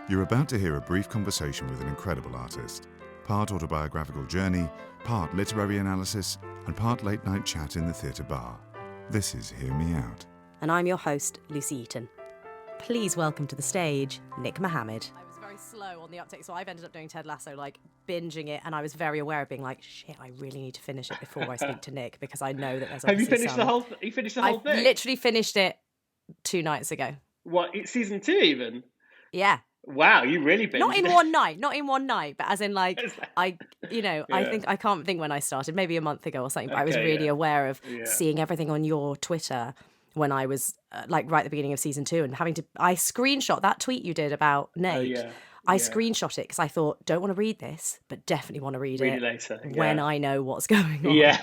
You're about to hear a brief conversation with an incredible artist. Part autobiographical journey, part literary analysis, and part late-night chat in the theatre bar. This is Hear Me Out. And I'm your host, Lucy Eaton. Please welcome to the stage, Nick Mohammed. I was very slow on the uptake, so I've ended up doing Ted Lasso, binging it, and I was very aware of being like, shit, I really need to finish it before I speak to Nick, because I know that there's obviously Have you finished the whole thing? I literally finished it 2 nights ago. What, it's season 2 even? Yeah. Wow, you really binged Not in one night, but as in I can't think when I started, maybe a month ago or something, but I was really aware of seeing everything on your Twitter when I was right at the beginning of season 2 and I screenshot that tweet you did about Nate. I screenshot it because I thought, don't want to read this, but definitely want to read it later, when I know what's going on.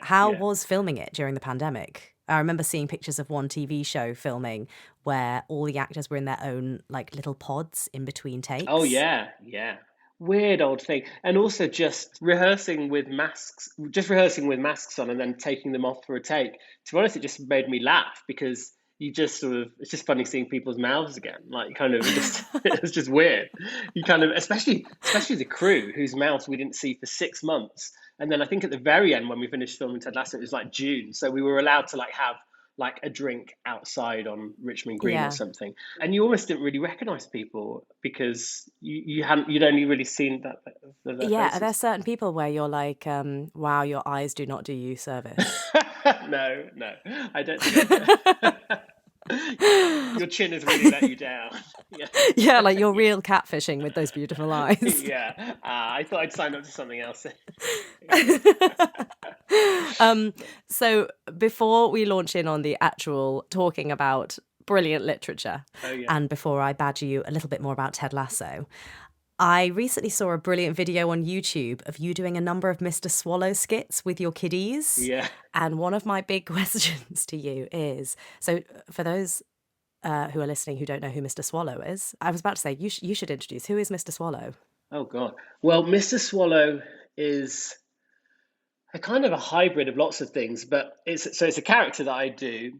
How Yeah. was filming it during the pandemic? I remember seeing pictures of one TV show filming where all the actors were in their own little pods in between takes. Oh yeah. Weird old thing. And also just rehearsing with masks on and then taking them off for a take. To be honest, it just made me laugh because you just it's just funny seeing people's mouths again. It was just weird. You especially the crew whose mouths we didn't see for 6 months. And then I think at the very end when we finished filming Ted Lasso, it was June. So we were allowed to have a drink outside on Richmond Green or something. And you almost didn't really recognise people because you'd only really seen that. Are there certain people where you're like, wow, your eyes do not do you service? No, I don't think your chin has really let you down. Yeah, you're real catfishing with those beautiful eyes. I thought I'd sign up to something else. So before we launch in on the actual talking about brilliant literature, and before I badger you a little bit more about Ted Lasso, I recently saw a brilliant video on YouTube of you doing a number of Mr. Swallow skits with your kiddies. Yeah. And one of my big questions to you is, so for those who are listening who don't know who Mr. Swallow is, I was about to say, you should introduce, who is Mr. Swallow? Oh, God. Well, Mr. Swallow is a kind of a hybrid of lots of things, but it's a character that I do,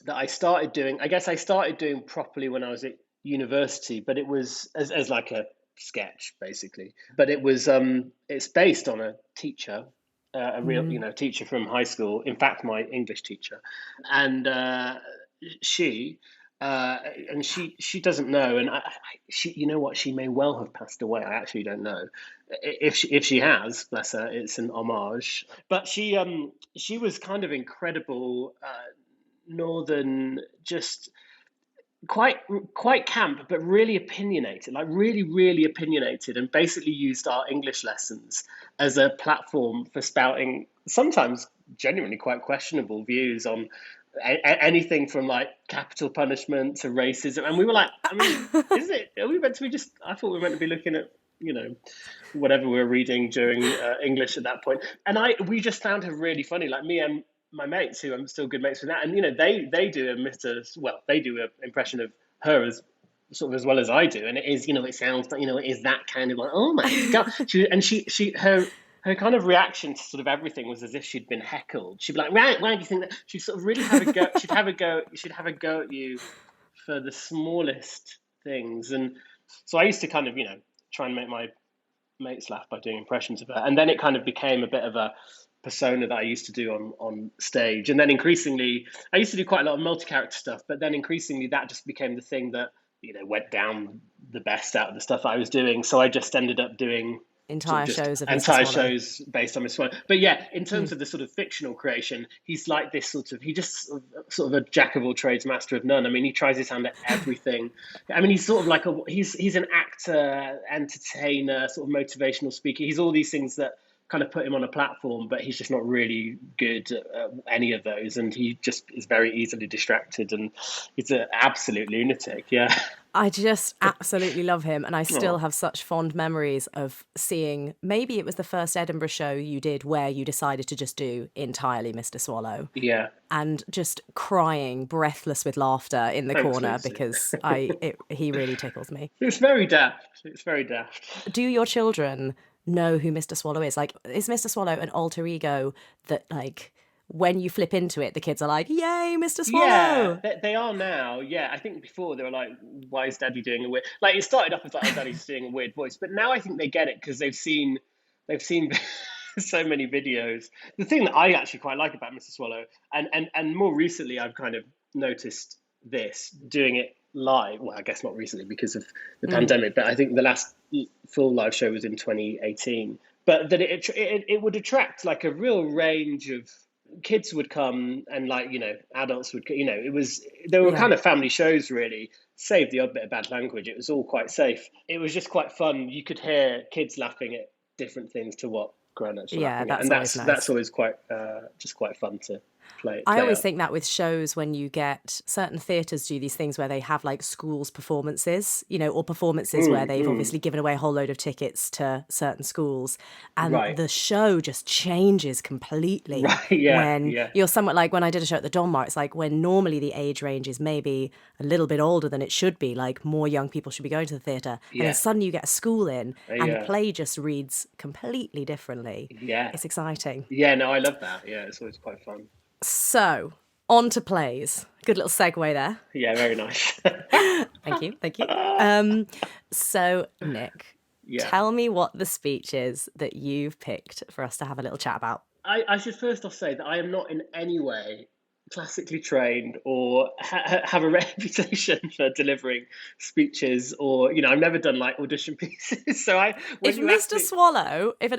that I started doing. I guess I started doing properly when I was at university, but it was as a sketch basically. But it was it's based on a teacher, a real teacher from high school. In fact, my English teacher, and she doesn't know, and she, you know what, she may well have passed away. I actually don't know if she has, bless her. It's an homage, but she was kind of incredible, northern, just quite camp, but really opinionated, really opinionated, and basically used our English lessons as a platform for spouting sometimes genuinely quite questionable views on anything from capital punishment to racism. And we were like, are we meant to be I thought we were meant to be looking at, whatever we were reading during English at that point. And we just found her really funny, me and my mates, who I'm still good mates with now, and they do they do an impression of her as sort of as well as I do, and it is, it sounds like, it is that kind of oh my God. Her kind of reaction to sort of everything was as if she'd been heckled. She'd be like, why do you think that? She'd sort of really have a go. She'd have a go at you for the smallest things. And so I used to kind of, try and make my mates laugh by doing impressions of her. And then it kind of became a bit of a persona that I used to do on stage. And then increasingly, I used to do quite a lot of multi-character stuff, but then increasingly that just became the thing that, went down the best out of the stuff I was doing. So I just ended up doing entire shows based on Mr. Swallow. But yeah, in terms of the sort of fictional creation, he's like this sort of sort of a jack of all trades, master of none. I mean, he tries his hand at everything. I mean, he's sort of he's an actor, entertainer, sort of motivational speaker. He's all these things that kind of put him on a platform, but he's just not really good at any of those, and he just is very easily distracted, and he's an absolute lunatic. Yeah. I just absolutely love him. And I still have such fond memories of seeing, maybe it was the first Edinburgh show you did where you decided to just do entirely Mr. Swallow. Yeah. And just crying, breathless with laughter in the corner because he really tickles me. It's very daft. It's very daft. Do your children know who Mr. Swallow is? Like, is Mr. Swallow an alter ego that, like, when you flip into it, the kids are like, yay, Mr. Swallow. Yeah, they are now. Yeah, I think before they were like, why is Daddy doing a weird... Like, it started off as like, oh, Daddy's doing a weird voice. But now I think they get it because they've seen so many videos. The thing that I actually quite like about Mr. Swallow, and more recently I've kind of noticed this, doing it live. Well, I guess not recently because of the pandemic, but I think the last full live show was in 2018. But that it would attract like a real range of... Kids would come and, like, you know, adults would, you know, there were kind of family shows, really, save the odd bit of bad language. It was all quite safe. It was just quite fun. You could hear kids laughing at different things to what grown-ups were laughing at. And that's always quite just quite fun to play I always think that with shows, when you get certain theatres do these things where they have like schools performances, you know, or performances where they've obviously given away a whole load of tickets to certain schools, and the show just changes completely when you're somewhat like when I did a show at the Donmar. It's like when normally the age range is maybe a little bit older than it should be, like more young people should be going to the theatre, and then suddenly you get a school in and the play just reads completely differently. It's exciting. No, I love that. It's always quite fun. So, on to plays. Good little segue there. Yeah, very nice. Thank you. So, Nick, tell me what the speech is that you've picked for us to have a little chat about. I should first off say that I am not in any way classically trained or have a reputation for delivering speeches, or, you know, I've never done like audition pieces. So if an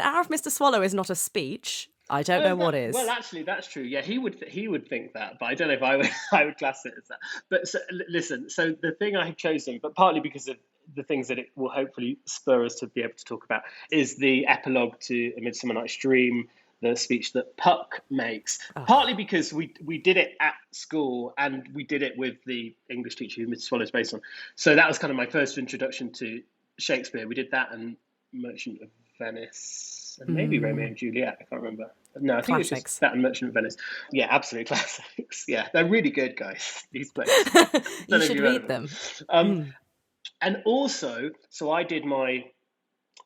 hour of Mr. Swallow is not a speech, I don't know what is. Well, actually, that's true. Yeah, he would think that, but I don't know if I would class it as that. But listen, so the thing I have chosen, but partly because of the things that it will hopefully spur us to be able to talk about, is the epilogue to A Midsummer Night's Dream, the speech that Puck makes. Partly because we did it at school and we did it with the English teacher who Mr. Swallow is based on. So that was kind of my first introduction to Shakespeare. We did that and Merchant of Venice. And maybe Romeo and Juliet, I can't remember. No, I think it's just that and Merchant of Venice. Yeah, absolute classics. Yeah, they're really good, guys, these plays. You should read them. And also, so I did my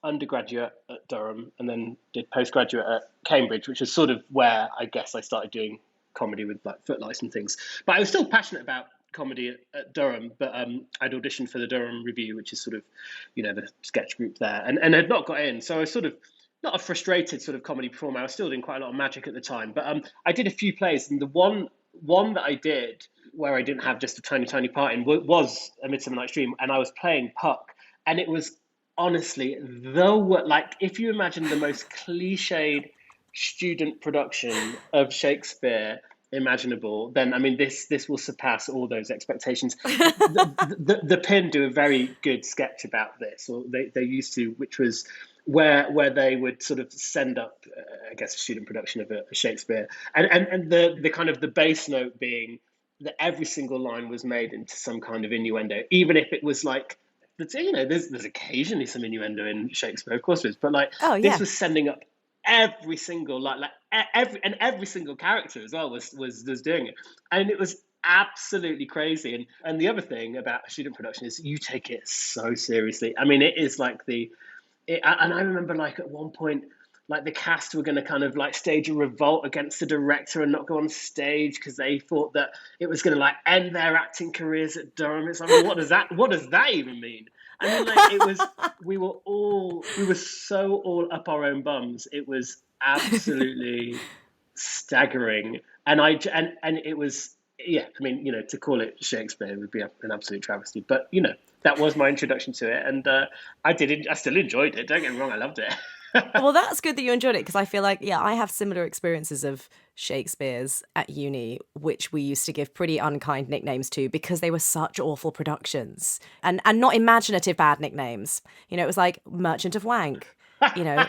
undergraduate at Durham and then did postgraduate at Cambridge, which is sort of where I guess I started doing comedy with like Footlights and things. But I was still passionate about comedy at Durham, but I'd auditioned for the Durham Review, which is sort of, you know, the sketch group there, and had not got in. So I was sort of not a frustrated sort of comedy performer. I was still doing quite a lot of magic at the time, but I did a few plays, and the one that I did where I didn't have just a tiny part in was A Midsummer Night's Dream, and I was playing Puck, and it was honestly like if you imagine the most cliched student production of Shakespeare imaginable, then I mean this will surpass all those expectations. The Pin do a very good sketch about this, or they used to, which was where they would sort of send up, I guess, a student production of a Shakespeare, and the kind of the bass note being that every single line was made into some kind of innuendo, even if it was like, you know, there's occasionally some innuendo in Shakespeare, of course there is, but like this was sending up every single every single character as well was doing it, and it was absolutely crazy. And the other thing about student production is you take it so seriously. I mean, it is like and I remember like at one point, like the cast were going to kind of like stage a revolt against the director and not go on stage because they thought that it was going to like end their acting careers at Durham. It's like, well, what does that even mean? I mean, like we were so all up our own bums. It was absolutely staggering. And it was, I mean, you know, to call it Shakespeare would be an absolute travesty, but you know, that was my introduction to it. And I still enjoyed it. Don't get me wrong. I loved it. Well, that's good that you enjoyed it, because I feel like, I have similar experiences of Shakespeare's at uni, which we used to give pretty unkind nicknames to because they were such awful productions and not imaginative bad nicknames. You know, it was like Merchant of Wank.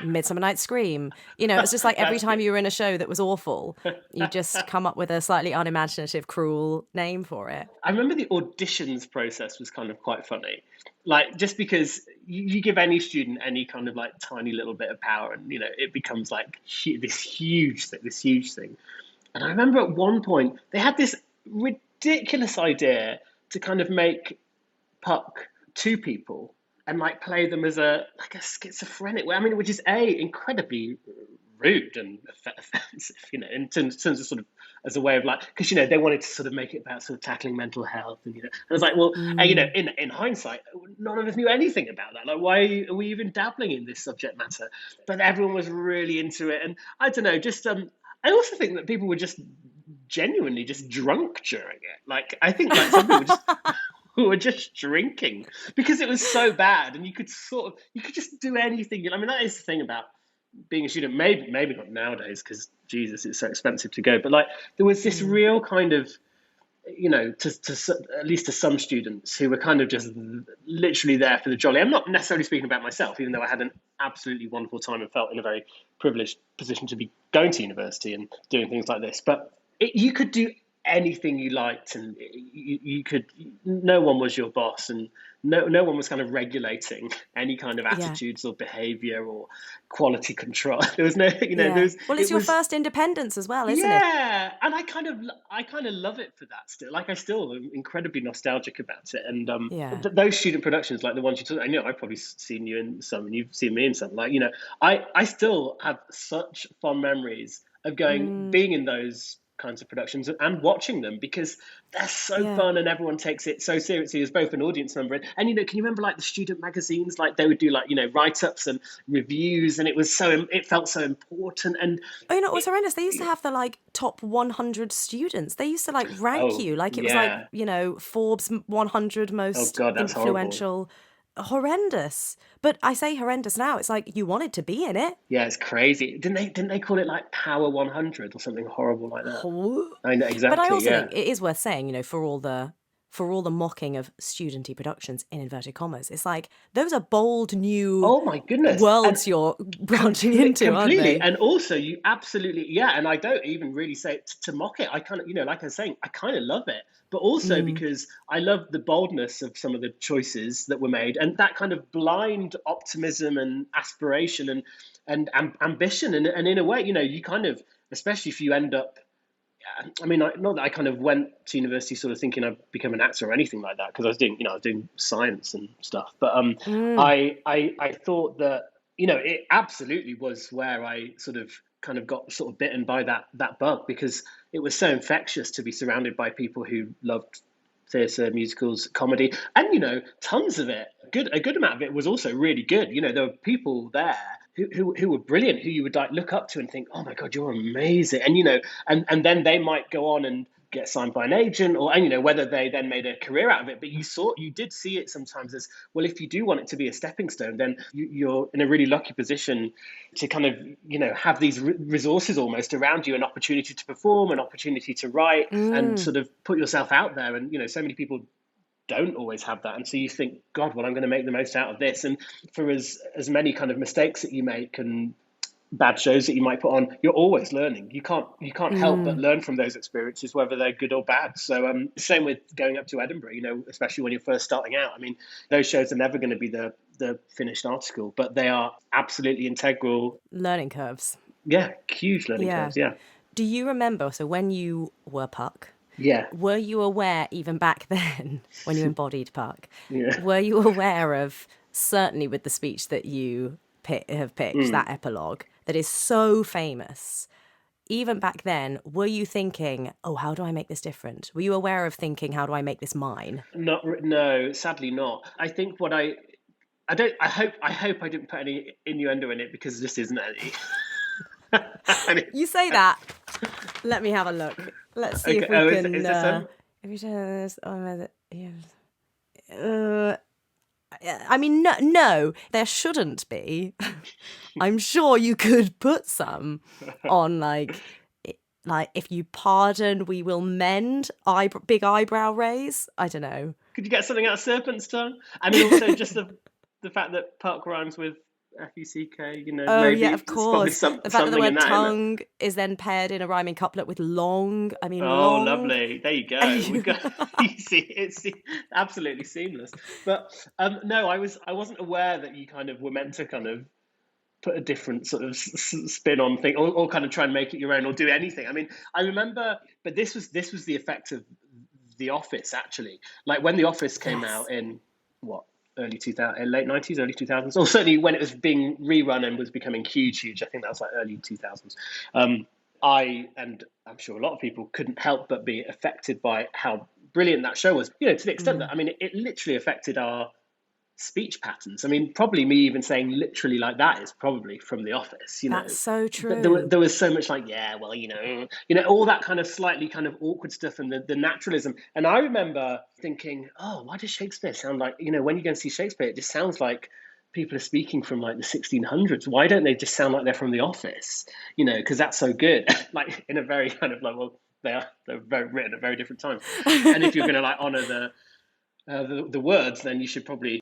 Midsummer Night's Scream. It's just like every time you were in a show that was awful, you just come up with a slightly unimaginative, cruel name for it. I remember the auditions process was kind of quite funny. Like, just because you give any student any kind of like tiny little bit of power and, it becomes like this huge thing. And I remember at one point they had this ridiculous idea to kind of make Puck two people and like play them as a schizophrenic way. I mean, which is incredibly rude and offensive, in terms of sort of as a way of like, because they wanted to sort of make it about sort of tackling mental health, and and I was like, well, in hindsight, none of us knew anything about that. Like, why are we even dabbling in this subject matter? But everyone was really into it, and I don't know, just I also think that people were just genuinely just drunk during it. Like, I think like some people just who were just drinking because it was so bad, and you could just do anything. I mean, that is the thing about being a student. Maybe not nowadays because Jesus, it's so expensive to go. But like, there was this real kind of, to at least to some students who were kind of just literally there for the jolly. I'm not necessarily speaking about myself, even though I had an absolutely wonderful time and felt in a very privileged position to be going to university and doing things like this. But you could do anything you liked, and you could. No one was your boss, and no one was kind of regulating any kind of attitudes or behavior or quality control. There was no, it's your first independence as well, isn't it? Yeah, and I kind of love it for that still. Like, I still am incredibly nostalgic about it. And those student productions, like the ones you talk, I've probably seen you in some, and you've seen me in some. Like, I still have such fond memories of being in those kinds of productions and watching them, because they're so fun and everyone takes it so seriously as both an audience member and can you remember like the student magazines, like they would do like write-ups and reviews, and it felt so important. And it was horrendous. They used to have the like top 100 students. They used to like rank you like it was like Forbes 100 most influential. Horrendous. But I say horrendous now, it's like you wanted to be in it. Yeah, it's crazy. Didn't they call it like Power 100 or something horrible like that? I know, exactly. But I also think it is worth saying, for all the mocking of studenty productions in inverted commas, it's like those are bold new worlds you're branching into, completely. Aren't they? And also you absolutely and I don't even really say it to mock it. I kind of like I was saying, I kind of love it, but also because I love the boldness of some of the choices that were made, and that kind of blind optimism and aspiration and ambition, and in a way, you kind of, especially if you end up, I mean, not that I kind of went to university sort of thinking I'd become an actor or anything like that, because I was doing science and stuff. But I thought that, it absolutely was where I sort of kind of got sort of bitten by that bug, because it was so infectious to be surrounded by people who loved theatre, musicals, comedy, and tons of it. A good amount of it was also really good. There were people there who were brilliant, who you would like look up to and think, oh my God, you're amazing. And and then they might go on and get signed by an agent, or whether they then made a career out of it. But you did see it sometimes as, well, if you do want it to be a stepping stone, then you're in a really lucky position to kind of have these resources almost around you, an opportunity to perform, an opportunity to write, and sort of put yourself out there. And so many people don't always have that, and so you think, God, well, I'm going to make the most out of this. And for as many kind of mistakes that you make and bad shows that you might put on, you're always learning. You can't help but learn from those experiences, whether they're good or bad. So same with going up to Edinburgh, especially when you're first starting out. I mean, those shows are never going to be the finished article, but they are absolutely integral learning curves. Yeah, huge learning curves. Yeah. Do you remember, so when you were Puck, were you aware, even back then, when you embodied Puck, were you aware of, certainly with the speech that you have picked, that epilogue, that is so famous, even back then, were you thinking, oh, how do I make this different? Were you aware of thinking, how do I make this mine? No, sadly not. I think I hope I didn't put any innuendo in it, because there just isn't any. You say that. Let me have a look. Let's see if we can. Is there some? I mean, no, there shouldn't be. I'm sure you could put some on, like if you pardon, we will mend. Big eyebrow raise. I don't know. Could you get something out of Serpent's Tongue? I mean, also just the fact that Puck rhymes with F-U-C-K, Oh, maybe yeah, of it's probably course. The fact that the something in word that, isn't it? tongue is then paired in a rhyming couplet with long. I mean, Oh, long. lovely. There you go. We got you see, it's absolutely seamless. But no, I wasn't aware that you kind of were meant to kind of put a different sort of spin on thing, or kind of try and make it your own, or do anything. I mean, I remember, but this was the effect of The Office, actually. Like when The Office came Yes. out in what, early 2000, late 90s, early 2000s, or certainly when it was being rerun and was becoming huge. I think that was like early 2000s. And I'm sure a lot of people couldn't help but be affected by how brilliant that show was. To the extent that, I mean, it literally affected our speech patterns. I mean, probably me even saying literally like that is probably from The Office. That's so true. There was so much like, yeah, well, all that kind of slightly kind of awkward stuff, and the naturalism. And I remember thinking, oh, why does Shakespeare sound like, when you go and see Shakespeare, it just sounds like people are speaking from like the 1600s. Why don't they just sound like they're from The Office? Because that's so good. Like in a very kind of like, well, they're very written at very different times. And if you're going to like honor the words, then you should probably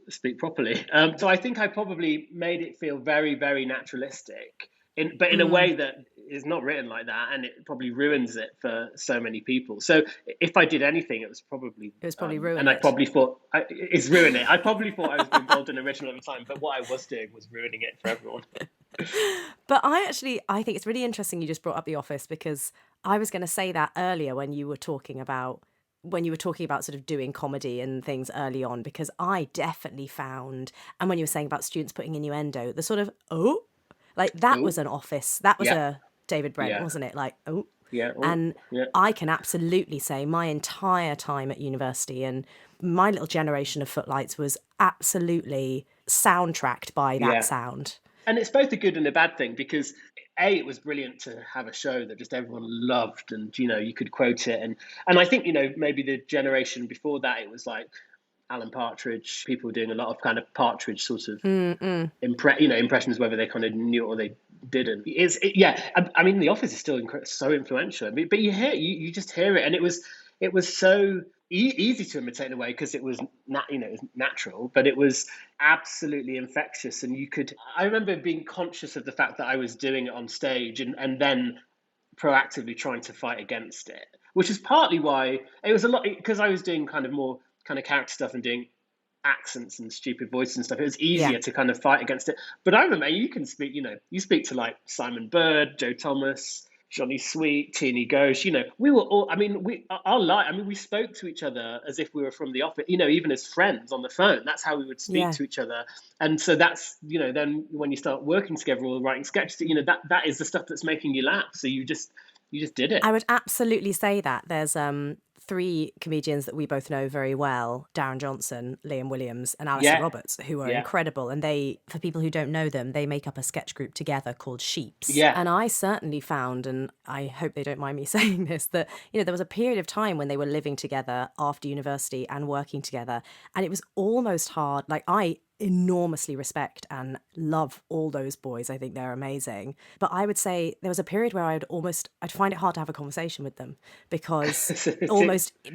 speak properly. So I think I probably made it feel very, very naturalistic, but in a way that is not written like that, and it probably ruins it for so many people. So if I did anything, it was probably ruin and it. I probably thought it's ruin it. I probably thought I was being bold and original at the time, but what I was doing was ruining it for everyone. But I think it's really interesting you just brought up The Office, because I was going to say that earlier when you were talking about sort of doing comedy and things early on, because I definitely found, and when you were saying about students putting innuendo, the sort of, like that was an Office, that was a David Brent, wasn't it? Like, and I can absolutely say my entire time at university and my little generation of Footlights was absolutely soundtracked by that sound. And it's both a good and a bad thing, because it was brilliant to have a show that just everyone loved, and you could quote it, and I think maybe the generation before that, it was like Alan Partridge, people were doing a lot of kind of Partridge sort of impressions, whether they kind of knew it or they didn't. I mean, The Office is still so influential. I mean, but you just hear it, and it was so easy to imitate in a way, because it was it was natural, but it was absolutely infectious. And I remember being conscious of the fact that I was doing it on stage, and then proactively trying to fight against it, which is partly why it was a lot, because I was doing kind of more kind of character stuff and doing accents and stupid voices and stuff. It was easier to kind of fight against it. But I remember you can speak, you speak to like Simon Bird, Joe Thomas, Johnny Sweet, Teeny Ghosh, we were all, I mean, we spoke to each other as if we were from the office, even as friends on the phone. That's how we would speak to each other. And so that's, then when you start working together or writing sketches, that is the stuff that's making you laugh. So you just did it. I would absolutely say that. There's 3 comedians that we both know very well, Darren Johnson, Liam Williams and Alistair Roberts, who are incredible. And they, for people who don't know them, they make up a sketch group together called Sheeps. Yeah. And I certainly found, and I hope they don't mind me saying this, that, there was a period of time when they were living together after university and working together. And it was almost hard. Like, I enormously respect and love all those boys. I think they're amazing. But I would say there was a period where I'd find it hard to have a conversation with them, because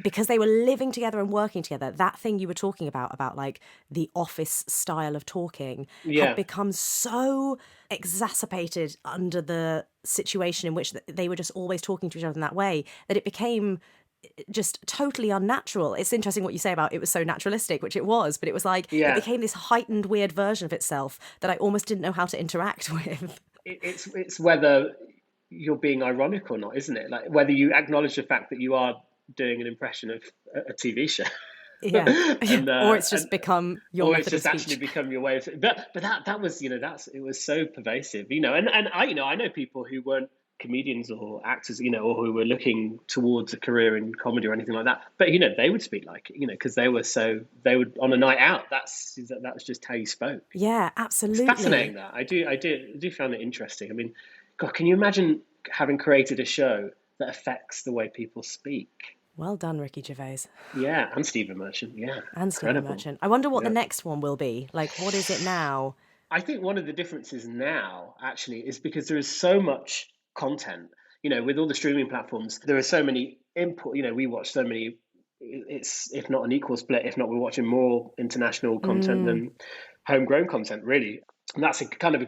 because they were living together and working together. That thing you were talking about like the Office style of talking had become so exacerbated under the situation in which they were just always talking to each other in that way, that it became just totally unnatural. It's interesting what you say about it was so naturalistic, which it was, but it was like it became this heightened weird version of itself that I almost didn't know how to interact with. It's whether you're being ironic or not, isn't it? Like whether you acknowledge the fact that you are doing an impression of a TV show. Or it's just become your method of speech. Or it's just actually become your way of. But that was it was so pervasive, and I know people who weren't comedians or actors, or who were looking towards a career in comedy or anything like that. But they would speak like it, because they would on a night out. That was just how you spoke. Yeah, absolutely. It's fascinating that I do find it interesting. I mean, God, can you imagine having created a show that affects the way people speak? Well done, Ricky Gervais. Yeah, and Stephen Merchant. Yeah, and Stephen Merchant. I wonder what the next one will be. Like, what is it now? I think one of the differences now actually is because there is so much content, with all the streaming platforms, there are so many input, we watch so many, it's if not an equal split, if not we're watching more international content than homegrown content, really. And that's it's kind of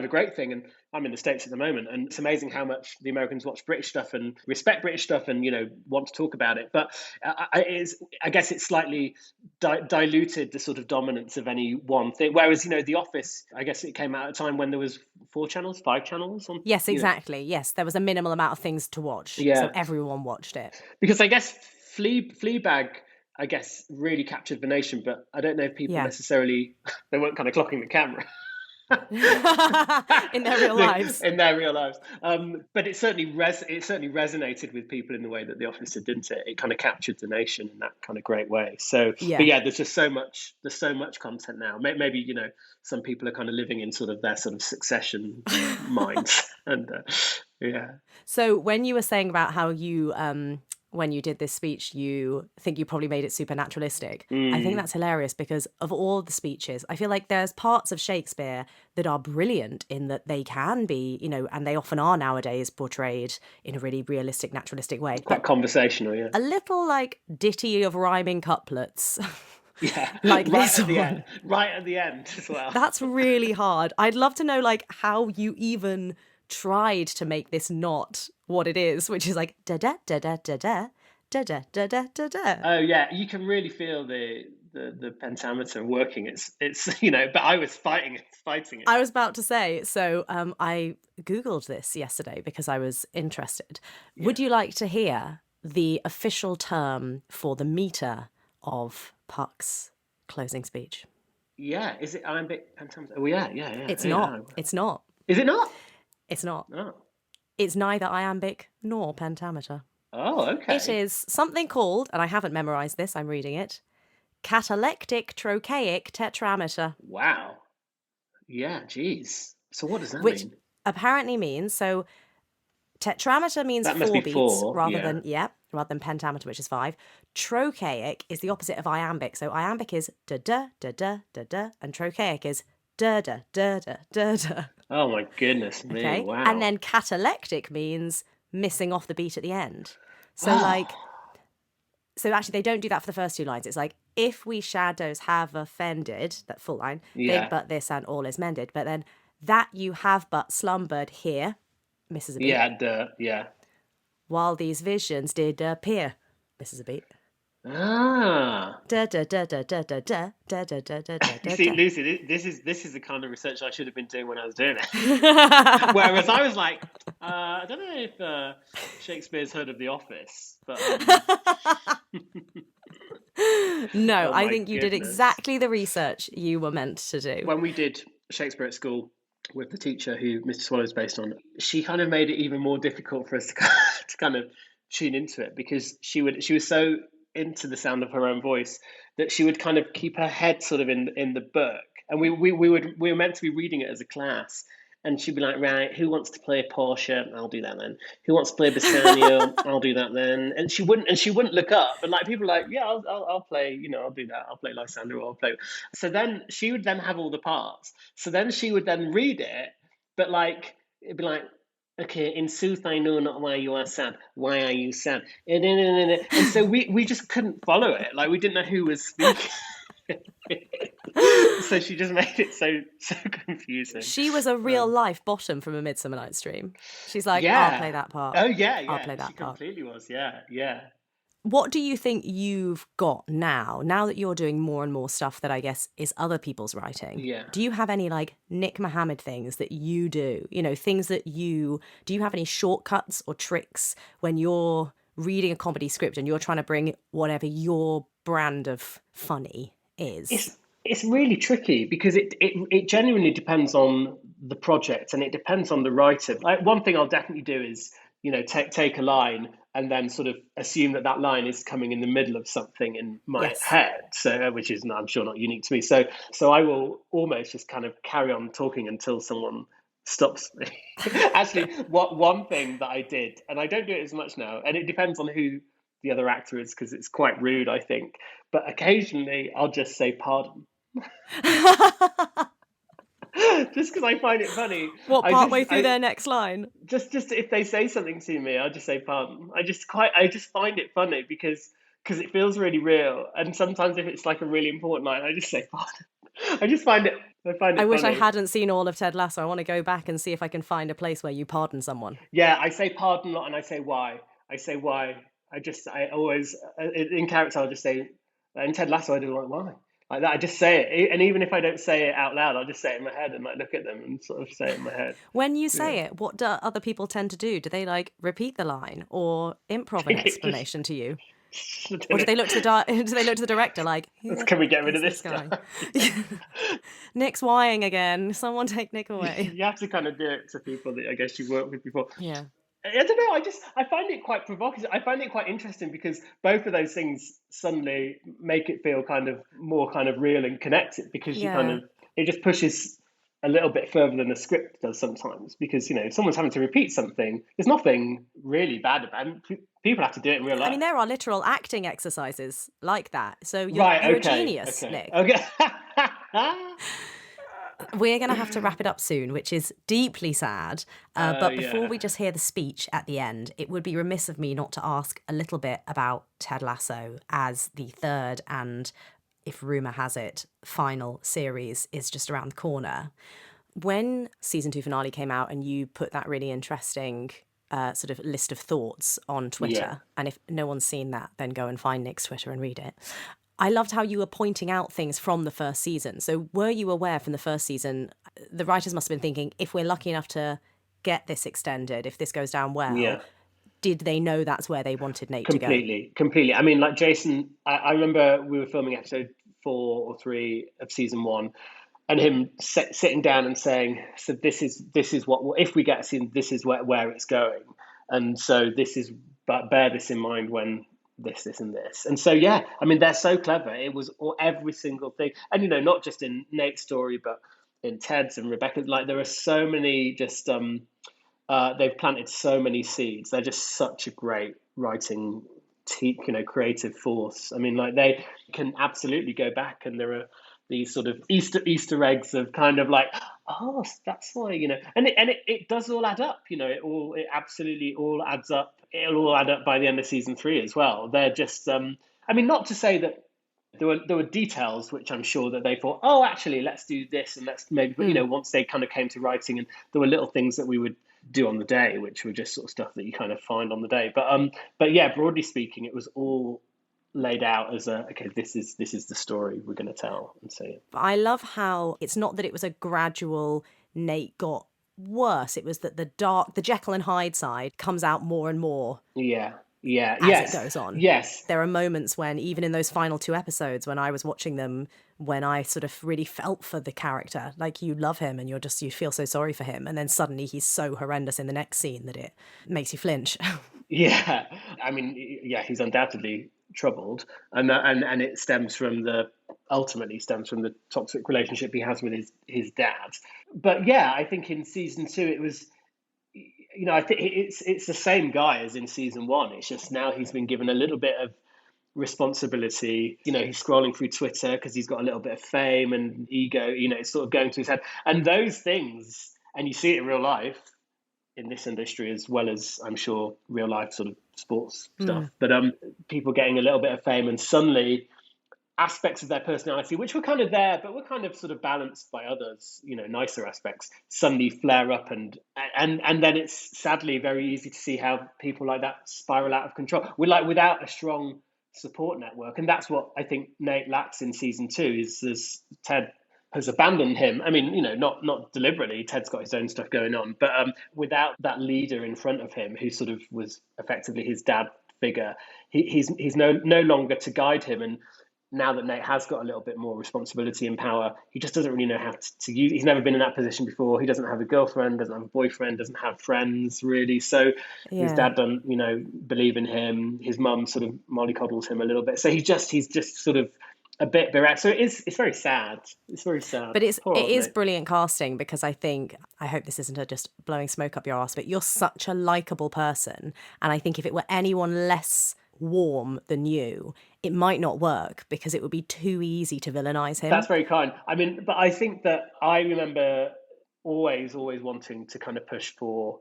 a great thing. And I'm in the States at the moment, and it's amazing how much the Americans watch British stuff and respect British stuff and, want to talk about it. But I guess it's slightly diluted the sort of dominance of any one thing. Whereas, The Office, I guess it came out at a time when there was 5 channels on. Yes, exactly. Yes, there was a minimal amount of things to watch. Yeah. So everyone watched it. Because I guess Fleabag, I guess, really captured the nation, but I don't know if people necessarily, they weren't kind of clocking the camera. in their real lives. But it certainly resonated with people in the way that The Office did, didn't it? It kind of captured the nation in that kind of great way. So, But there's just so much content now. Maybe, some people are kind of living in sort of their sort of Succession minds. And So when you were saying about how you, when you did this speech, you think you probably made it super naturalistic. I think that's hilarious because of all the speeches, I feel like there's parts of Shakespeare that are brilliant in that they can be, and they often are nowadays portrayed in a really realistic, naturalistic way. Quite conversational, yeah. A little like ditty of rhyming couplets. Yeah, like right this at the one. end. Right at the end as well. That's really hard. I'd love to know like how you even tried to make this not what it is, which is like da da da da da da da da da da da da. Oh yeah, you can really feel the pentameter working. It's but I was fighting it. I was about to say, so I googled this yesterday because I was interested. Yeah. Would you like to hear the official term for the meter of Puck's closing speech? Yeah, is it iambic pentameter? Oh yeah. It's not. It's not. Is it not? It's not. Oh. It's neither iambic nor pentameter. Oh, okay. It is something called, and I haven't memorised this, I'm reading it, catalectic trochaic tetrameter. Wow. Yeah, geez. So what does that Which mean? Apparently means, so tetrameter means that 4 beats rather than than pentameter, which is 5. Trochaic is the opposite of iambic. So iambic is da-da, da-da, da-da, and trochaic is da-da, da-da, da-da. Oh my goodness me, okay? Wow. And then catalectic means missing off the beat at the end. So so actually they don't do that for the first 2 lines. It's like, if we shadows have offended, that full line, think but this and all is mended. But then that you have but slumbered here, misses a beat. Yeah. While these visions did appear, misses a beat. Ah. Da da da da da da da da da da da da. See, Lucy, this is the kind of research I should have been doing when I was doing it. Whereas I was like, I don't know if Shakespeare's heard of The Office, but no, I think you did exactly the research you were meant to do. When we did Shakespeare at school with the teacher who Mr. Swallow's based on, she kind of made it even more difficult for us to kind of tune into it, because she was so into the sound of her own voice that she would kind of keep her head sort of in the book, and we were meant to be reading it as a class, and she'd be like, right, who wants to play Portia? I'll do that then. Who wants to play Bassanio? I'll do that then. And she wouldn't look up, and like people were like, yeah, I'll play, I'll do that. I'll play Lysander, or I'll play. So then she would then have all the parts. So then she would then read it, but like it'd be like, okay, in sooth, I know not why you are sad. Why are you sad? And so we just couldn't follow it. Like, we didn't know who was speaking. So she just made it so confusing. She was a real life bottom from A Midsummer Night's Dream. She's like, I'll play that part. Oh, yeah. I'll play that she part. Completely was, yeah. What do you think you've got now that you're doing more and more stuff that I guess is other people's writing? Yeah. Do you have any like Nick Mohammed things that you do? Things that do you have any shortcuts or tricks when you're reading a comedy script and you're trying to bring whatever your brand of funny is? It's really tricky because it genuinely depends on the project, and it depends on the writer. Like, one thing I'll definitely do is, take a line and then sort of assume that line is coming in the middle of something in my head. So, which is, I'm sure, not unique to me. So I will almost just kind of carry on talking until someone stops me. Actually, one thing that I did, and I don't do it as much now, and it depends on who the other actor is, because it's quite rude, I think. But occasionally I'll just say pardon. Just because I find it funny. What, partway through their next line? Just if they say something to me, I'll just say pardon. I just find it funny because it feels really real. And sometimes if it's like a really important line, I just say pardon. I just find it. I wish I funny. hadn't seen all of Ted Lasso. I want to go back and see if I can find a place where you pardon someone. Yeah, I say pardon a lot, and I say why. I say why. I always in character. I'll just say in Ted Lasso. I do like why like that. I just say it, and even if I don't say it out loud, I'll just say it in my head and like look at them and sort of say it in my head. When you say it, what do other people tend to do? Do they like repeat the line or improv an explanation to you? Or do they look to the director like, can we get rid of this guy? Yeah. Nick's whining again. Someone take Nick away. You have to kind of do it to people that I guess you've worked with before. Yeah. I don't know. I find it quite provocative. I find it quite interesting because both of those things suddenly make it feel kind of more kind of real and connected because you kind of it just pushes a little bit further than the script does sometimes because if someone's having to repeat something, there's nothing really bad about it. People have to do it in real life. I mean, there are literal acting exercises like that. So you're a genius, Nick. Okay. We're going to have to wrap it up soon, which is deeply sad. But before we just hear the speech at the end, it would be remiss of me not to ask a little bit about Ted Lasso as the third and, if rumour has it, final series is just around the corner. When season 2 finale came out and you put that really interesting sort of list of thoughts on Twitter, and if no one's seen that, then go and find Nick's Twitter and read it. I loved how you were pointing out things from the first season. So were you aware from the first season, the writers must have been thinking, if we're lucky enough to get this extended, if this goes down well, did they know that's where they wanted Nate to go? Completely. I mean, like Jason, I remember we were filming episode 4 or 3 of season 1 and him sitting down and saying, so this is what, if we get a season, this is where it's going. And so but bear this in mind when this and this. And so, yeah, I mean, they're so clever. It was every single thing. And, not just in Nate's story, but in Ted's and Rebecca's, like there are so many just, they've planted so many seeds. They're just such a great writing, creative force. I mean, like they can absolutely go back and there are these sort of Easter eggs of kind of like, oh, that's why, and it does all add up, it absolutely all adds up. It'll all add up by the end of season 3 as well. They're just, I mean, not to say that there were details which I'm sure that they thought, oh, actually, let's do this and let's maybe, once they kind of came to writing, and there were little things that we would do on the day, which were just sort of stuff that you kind of find on the day. But yeah, broadly speaking, it was all laid out as this is the story we're going to tell and say it. I love how it's not that it was a gradual Nate got worse. It was that the Jekyll and Hyde side comes out more and more. As it goes on. Yes. There are moments when, even in those final 2 episodes, when I was watching them, when I sort of really felt for the character, like you love him and you feel so sorry for him. And then suddenly he's so horrendous in the next scene that it makes you flinch. Yeah. I mean, he's undoubtedly troubled. And it ultimately stems from the toxic relationship he has with his dad. But yeah, I think in season 2, it was, I think it's the same guy as in season 1. It's just now he's been given a little bit of responsibility. He's scrolling through Twitter because he's got a little bit of fame and ego, it's sort of going to his head. And those things, and you see it in real life in this industry as well as I'm sure real life sort of sports stuff. But people getting a little bit of fame and suddenly aspects of their personality, which were kind of there, but were kind of sort of balanced by others, nicer aspects, suddenly flare up, and then it's sadly very easy to see how people like that spiral out of control. Without a strong support network, and that's what I think Nate lacks in season 2. Is Ted has abandoned him. I mean, not deliberately. Ted's got his own stuff going on, but without that leader in front of him, who sort of was effectively his dad figure, he's no longer to guide him. And now that Nate has got a little bit more responsibility and power, he just doesn't really know how to use. He's never been in that position before. He doesn't have a girlfriend, doesn't have a boyfriend, doesn't have friends really. So his dad doesn't, believe in him. His mum sort of mollycoddles him a little bit. So he's just sort of a bit bereft. So it's very sad. It's very sad. But it is brilliant casting, because I hope this isn't just blowing smoke up your arse, but you're such a likable person. And I think if it were anyone less warm than you, it might not work, because it would be too easy to villainize him. That's very kind. I mean, but I think that I remember always wanting to kind of push for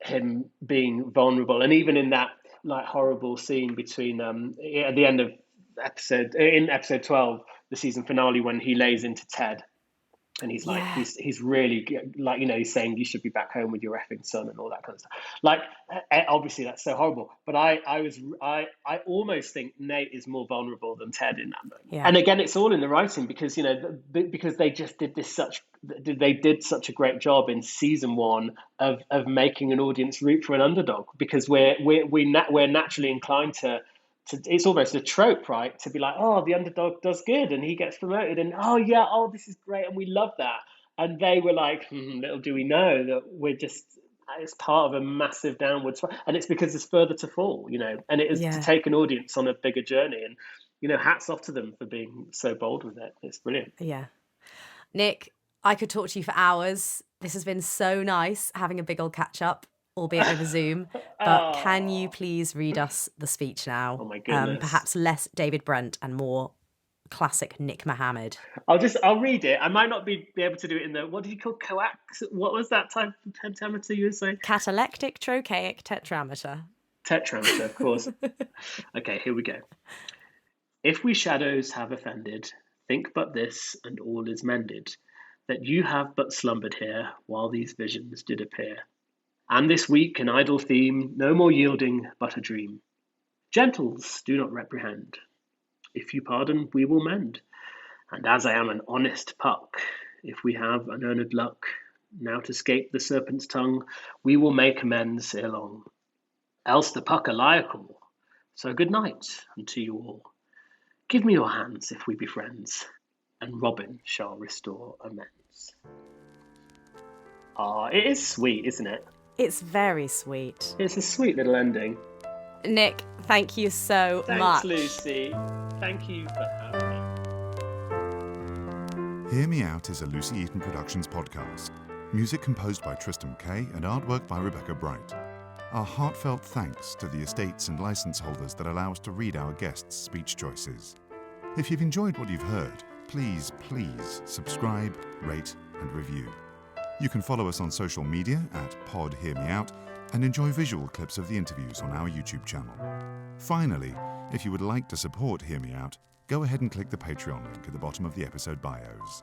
him being vulnerable. And even in that like horrible scene between at the end of episode 12, the season finale when he lays into Ted. And he's like, he's really like, he's saying you should be back home with your effing son and all that kind of stuff. Like, obviously that's so horrible. But I almost think Nate is more vulnerable than Ted in that moment. Yeah. And again, it's all in the writing because, because they just did they did such a great job in season 1 of making an audience root for an underdog, because we're naturally inclined to it's almost a trope, right? To be like, oh, the underdog does good and he gets promoted, and this is great, and we love that. And they were like, little do we know that it's part of a massive downward spiral, and it's because there's further to fall, and it is to take an audience on a bigger journey. And hats off to them for being so bold with it. It's brilliant. Yeah, Nick, I could talk to you for hours. This has been so nice having a big old catch up, albeit over Zoom. But can you please read us the speech now? Oh my goodness. Perhaps less David Brent and more classic Nick Mohammed. I'll read it. I might not be able to do it in the, what did you call coax? What was that type of pentameter you were saying? Catalectic trochaic tetrameter. Tetrameter, of course. Okay, here we go. If we shadows have offended, think but this, and all is mended, that you have but slumbered here while these visions did appear. And this weak and idle theme, no more yielding but a dream. Gentles, do not reprehend. If you pardon, we will mend. And as I am an honest puck, if we have unearned luck, now to scape the serpent's tongue, we will make amends ere long. Else the puck a liar call. So good night unto you all. Give me your hands if we be friends, and Robin shall restore amends. It is sweet, isn't it? It's very sweet. It's a sweet little ending. Nick, thank you so much. Thanks, Lucy. Thank you for having me. Hear Me Out is a Lucy Eaton Productions podcast. Music composed by Tristan Kay and artwork by Rebecca Bright. Our heartfelt thanks to the estates and license holders that allow us to read our guests' speech choices. If you've enjoyed what you've heard, please subscribe, rate and review. You can follow us on social media at Pod Hear Me Out and enjoy visual clips of the interviews on our YouTube channel. Finally, if you would like to support Hear Me Out, go ahead and click the Patreon link at the bottom of the episode bios.